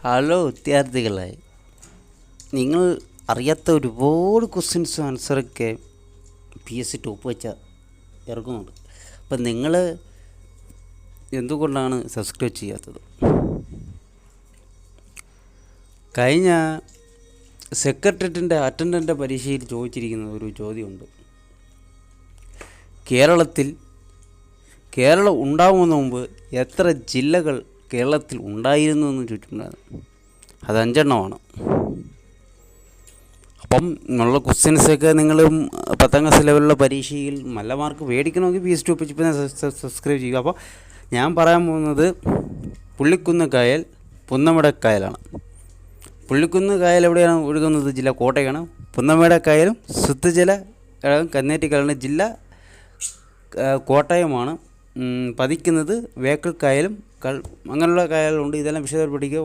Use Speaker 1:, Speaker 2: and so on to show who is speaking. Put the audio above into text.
Speaker 1: Hello വിദ്യാർത്ഥികളെ, നിങ്ങൾ അറിയാത്ത ഒരുപാട് ക്വസ്റ്റ്യൻസും ആൻസറൊക്കെ PSC ടോപ്പ് വെച്ച ഇറങ്ങുന്നുണ്ട്. അപ്പം നിങ്ങൾ എന്തുകൊണ്ടാണ് സബ്സ്ക്രൈബ് ചെയ്യാത്തത്? കഴിഞ്ഞ സെക്രട്ടേറിയറ്റിൻ്റെ അറ്റൻഡൻ്റ് പരീക്ഷയിൽ ചോദിച്ചിരിക്കുന്ന ഒരു ചോദ്യമുണ്ട്. കേരളം ഉണ്ടാകുന്നതിന് മുമ്പ് എത്ര ജില്ലകൾ കേരളത്തിൽ ഉണ്ടായിരുന്നു എന്ന് ചോദിച്ചിട്ടുണ്ടായിരുന്നു. അത് 5 എണ്ണമാണ്. അപ്പം ഉള്ള ക്വസ്റ്റ്യൻസൊക്കെ നിങ്ങൾ 10ാം ക്ലാസ് ലെവലിലുള്ള പരീക്ഷയിൽ നല്ല മാർക്ക് മേടിക്കണമെങ്കിൽ PSC ടോപ്പ് ഇപ്പം സബ്സ്ക്രൈബ് ചെയ്യുക. അപ്പോൾ ഞാൻ പറയാൻ പോകുന്നത് പുള്ളിക്കുന്ന് കായൽ, പുന്നമട കായലാണ്. പുള്ളിക്കുന്ന് കായൽ എവിടെയാണ് ഒഴുകുന്നത്? ജില്ല കോട്ടയാണ്. പുന്നമട കായലും ശുദ്ധജല കന്നേറ്റിക്കായലിൻ്റെ ജില്ല കോട്ടയമാണ്. പതിക്കുന്നത് വേക്കൽ കായലും അങ്ങനെയുള്ള കായലുണ്ട്. ഇതെല്ലാം വിശദമായി പഠിക്കുക.